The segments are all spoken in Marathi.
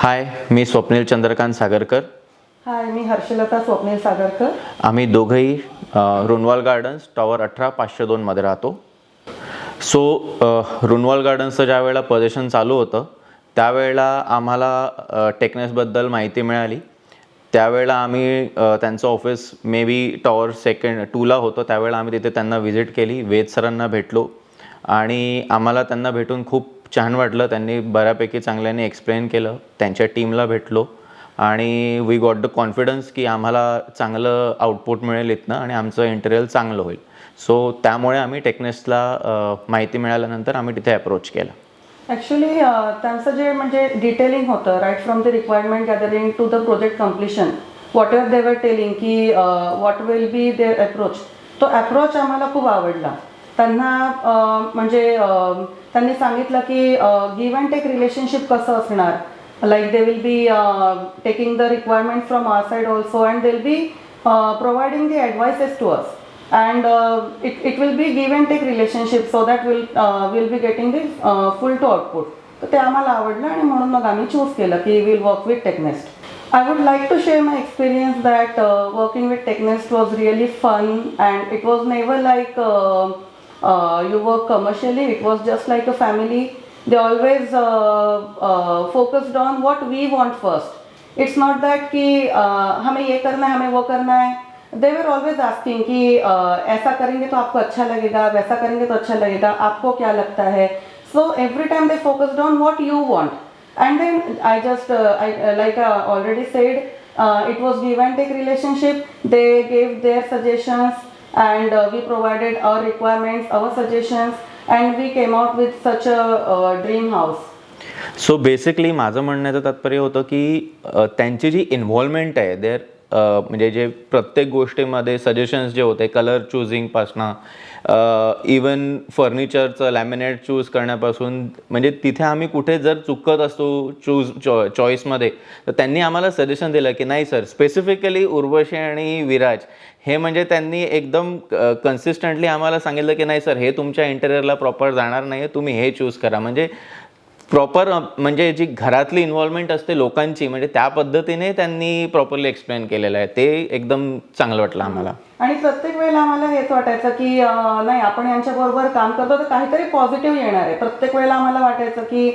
हाय, मी स्वप्नील चंद्रकांत सागरकर. हाय, मी हर्षलता स्वप्नील सागरकर. आम्ही दोघंही रुनवाल गार्डन्स टॉवर 18-502 मध्ये राहतो. सो रुनवाल गार्डन्सचं ज्या वेळेला पोझिशन चालू होतं त्यावेळेला आम्हाला टेक्नेसबद्दल माहिती मिळाली. त्यावेळेला आम्ही त्यांचं ऑफिस मे बी टॉवर 2ला होतं. त्यावेळेला आम्ही तिथे त्यांना व्हिजिट केली. वेद सरांना भेटलो आणि आम्हाला त्यांना भेटून खूप छान वाटलं. त्यांनी बऱ्यापैकी चांगल्याने एक्सप्लेन केलं. त्यांच्या टीमला भेटलो आणि वी गॉट द कॉन्फिडन्स की आम्हाला चांगलं आउटपुट मिळेल इथनं आणि आमचं इंटेरियर चांगलं होईल. सो त्यामुळे आम्ही टेक्नेसला माहिती मिळाल्यानंतर आम्ही तिथे अप्रोच केलं. ॲक्च्युली त्यांचं जे म्हणजे डिटेलिंग होतं right from the requirement gathering to the project completion, whatever they were telling की what will be their approach, तो अप्रोच आम्हाला खूप आवडला. त्यांना म्हणजे त्यांनी सांगितलं की गिव्ह अँड टेक रिलेशनशिप कसं असणार. Like they will be taking the requirement from our side also, and they'll be providing the advices to us, and it will be give and take relationship, so that we'll be getting the full to output. तर ते आम्हाला आवडलं आणि म्हणून मग आम्ही चूज केलं की we'll work with Technest. I would like to share my experience that working with Technest was really fun, and it was never like you work commercially. It was just like a family. They always focused on what we want first. It's not that कि हमें ये करना है, हमें वो करना है. They were always asking कि ऐसा करेंगे तो आपको अच्छा लगेगा, वैसा करेंगे तो अच्छा लगेगा, आपको क्या लगता है. So every time they focused on what you want. And then I just like I already said, it was give and take relationship. They gave their suggestions and we provided our requirements, our suggestions. And we came out with such a dream house. So basically माझं म्हणण्याचं तात्पर्य होतं की त्यांची जी इन्व्हॉल्वमेंट आहे देअर, म्हणजे जे प्रत्येक गोष्टीमध्ये सजेशन्स जे होते कलर चूजिंगपासनं इवन फर्निचरचं लॅमिनेट चूज करण्यापासून, म्हणजे तिथे आम्ही कुठे जर चुकत असतो चॉईसमध्ये तर त्यांनी आम्हाला सजेशन दिलं की नाही सर, स्पेसिफिकली उर्वशी आणि विराज हे म्हणजे त्यांनी एकदम कन्सिस्टंटली आम्हाला सांगितलं की नाही सर, हे तुमच्या इंटेरियरला प्रॉपर जाणार नाही आहे, तुम्ही हे चूज करा. म्हणजे प्रॉपर म्हणजे जी घरातली इन्व्हॉल्वमेंट असते लोकांची, म्हणजे त्या पद्धतीने त्यांनी प्रॉपरली एक्सप्लेन केलेलं आहे. ते एकदम चांगलं वाटलं आम्हाला. आणि प्रत्येक वेळेला आम्हाला हेच वाटायचं की नाही, आपण यांच्याबरोबर काम करतो तर काहीतरी पॉझिटिव्ह येणार आहे. प्रत्येक वेळेला आम्हाला वाटायचं की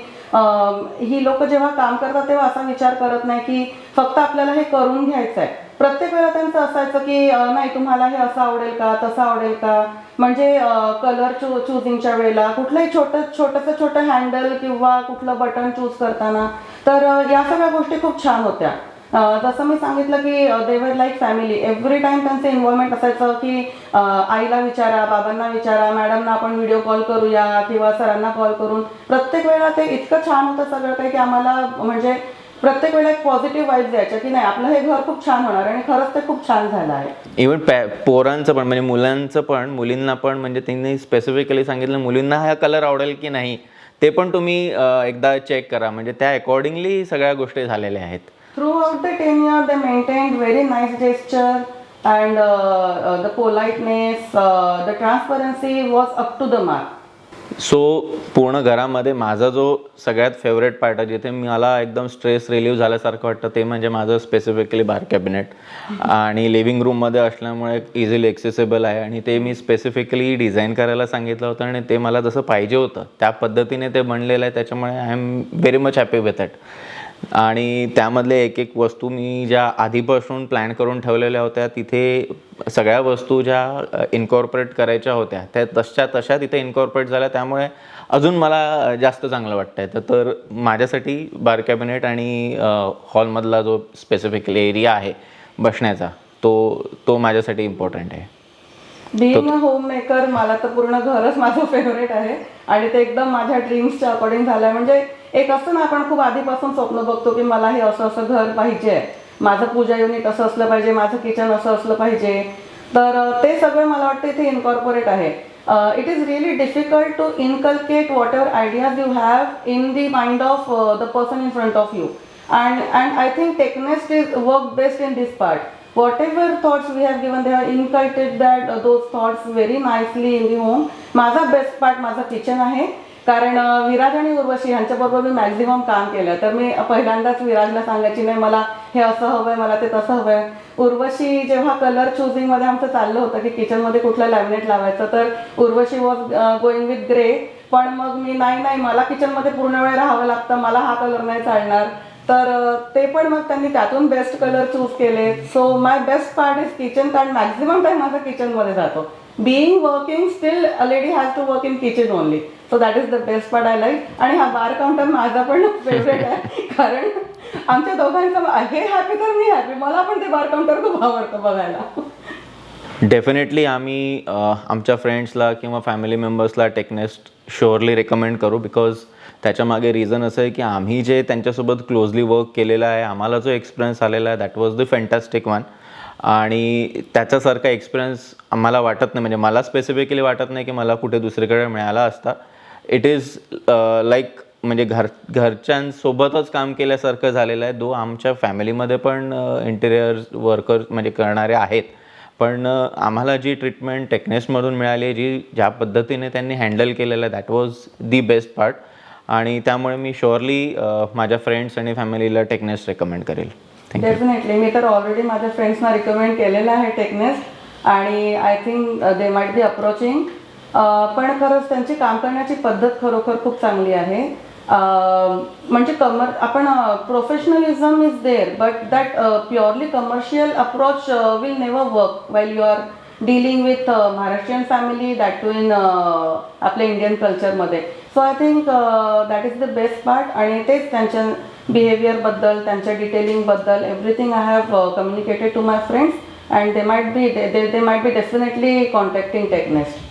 ही लोक जेव्हा काम करतात तेव्हा असा विचार करत नाही की फक्त आपल्याला हे करून घ्यायचं आहे. प्रत्येक वेळेला त्यांचं असायचं की नाही, तुम्हाला हे असं आवडेल का, तसं आवडेल का. म्हणजे कलर चूजिंगच्या वेळेला कुठलंही छोटं हँडल किंवा कुठलं बटन चूज करताना तर या सगळ्या गोष्टी खूप छान होत्या. जसं मी सांगितलं की दे वर लाईक फॅमिली. एव्हरी टाइम त्यांचं इन्व्हॉल्वमेंट असायचं की आईला विचारा, बाबांना विचारा, मॅडमना आपण व्हिडिओ कॉल करूया किंवा सरांना कॉल करून. प्रत्येक वेळेला ते इतकं छान होतं सगळं काही की आम्हाला म्हणजे प्रत्येक वेळेला एक पॉझिटिव्ह वाईब द्यायच्या की नाही, आपलं हे घर खूप छान होणार आणि खरंच ते खूप छान झालं आहे. इव्हन पोरांचं पण म्हणजे मुलांचं पण मुलींना पण, म्हणजे त्यांनी स्पेसिफिकली सांगितलं मुलींना हा कलर आवडेल की नाही ते पण तुम्ही एकदा चेक करा. म्हणजे त्या अकॉर्डिंगली सगळ्या गोष्टी झालेल्या आहेत. Throughout the 10 years, they maintained very nice gesture and the politeness, the transparency was up to the mark. So पूर्ण घरामध्ये माझा जो सगळ्यात फेवरेट पार्ट आहे, जिथे मला एकदम स्ट्रेस रिलीव्ह झाल्यासारखं वाटतं, ते म्हणजे माझं स्पेसिफिकली बार कॅबिनेट. आणि लिव्हिंग रूममध्ये असल्यामुळे इझिली ॲक्सेसिबल आहे आणि ते मी स्पेसिफिकली डिझाईन करायला सांगितलं होतं आणि ते मला जसं पाहिजे होतं त्या पद्धतीने ते बनलेलं आहे. त्याच्यामुळे I am very much happy with that. आणि त्यामधले एक वस्तू मी ज्या आधीपासून प्लॅन करून ठेवलेल्या होत्या, तिथे सगळ्या वस्तू ज्या इन्कॉर्पोरेट करायच्या होत्या त्या तशा तिथे इन्कॉर्पोरेट झाल्या. त्यामुळे अजून मला जास्त चांगलं वाटतंय. तर माझ्यासाठी बार कॅबिनेट आणि हॉलमधला जो स्पेसिफिकली एरिया आहे बसण्याचा, तो माझ्यासाठी इम्पॉर्टंट आहे. बिईंग अ होम मेकर, मला तर पूर्ण घरच माझं फेवरेट आहे आणि ते एकदम माझ्या ड्रीम्सच्या अकॉर्डिंग झालं आहे. म्हणजे एक असतं ना, आपण खूप आधीपासून स्वप्न बघतो की मला हे असं घर पाहिजे, माझं पूजा युनिट असं असलं पाहिजे, माझं किचन असं असलं पाहिजे. तर ते सगळं मला वाटतं इथे इन्कॉर्पोरेट आहे. It is really difficult to inculcate whatever ideas you have in the mind of the person in front of you. And I think Technest is work best in this part. Whatever thoughts we have given, they have inculcated that those thoughts very nicely in the home. माझा बेस्ट पार्ट माझा किचन आहे कारण विराज आणि उर्वशी ह्यांच्याबरोबर मी मॅक्झिमम काम केलं. तर मी पहिल्यांदाच विराजला सांगायची नाही मला हे असं हवंय, मला ते तसं हवंय. उर्वशी जेव्हा कलर चुझिंगमध्ये आमचं चाललं होतं की किचनमध्ये कुठलं लॅमिनेट लावायचं, तर Urvashi was going with grey. पण मग मी नाही मला किचनमध्ये पूर्ण वेळ राहावं लागतं, मला हा कलर नाही चालणार. तर ते पण मग त्यांनी त्यातून बेस्ट कलर चूज केले. So my best part is kitchen, कारण मॅक्झिमम टाइम माझा किचनमध्ये जातो. Being working, still a lady has to work in kitchen only. So that is the best part I like. आणि हा बार काउंटर माझा पण फेवरेट आहे, कारण आमच्या दोघांचं हे हॅपी तर मी हॅपी. मला पण ते बार काउंटर खूप आवडतं बघायला. डेफिनेटली आम्ही आमच्या फ्रेंड्सला किंवा फॅमिली मेंबर्सला टेकनेस्ट शुअरली रेकमेंड करू, बिकॉज त्याच्यामागे रिझन असं आहे की आम्ही जे त्यांच्यासोबत क्लोजली वर्क केलेलं आहे, आम्हाला जो एक्सपिरियन्स आलेला आहे that was the fantastic one. आणि त्याच्यासारखा एक्सपिरियन्स आम्हाला वाटत नाही, म्हणजे मला स्पेसिफिकली वाटत नाही की मला कुठे दुसरीकडे मिळाला असता. इट इज लाईक म्हणजे घरच्यांसोबतच काम केल्यासारखं झालेलं आहे. आमच्या फॅमिलीमध्ये पण इंटिरियर वर्कर म्हणजे करणारे आहेत, पण आम्हाला जी ट्रीटमेंट टेक्नेस्टमधून मिळाली, ज्या पद्धतीने त्यांनी हँडल केलेलं आहे that was the best part. आणि त्यामुळे मी शुअरली माझ्या फ्रेंड्स आणि फॅमिलीला टेक्नेस्ट रेकमेंड करेल. डेफिनेटली मी तर ऑलरेडी माझ्या फ्रेंड्सना रिकमेंड केलेलं आहे टेक्नेस्ट, आणि I think they might B approaching. पण खरंच त्यांची काम करण्याची पद्धत खरोखर खूप चांगली आहे. म्हणजे आपण professionalism is there, but that purely commercial approach will never work well you are dealing with Maharashtrian family, that too in आपल्या इंडियन कल्चरमध्ये. So I think that is the best part. आणि तेच त्यांच्या बिहेवियरबद्दल, त्यांच्या डिटेलिंगबद्दल everything I have communicated to my friends, and they might be definitely contacting टेक्नेस्ट.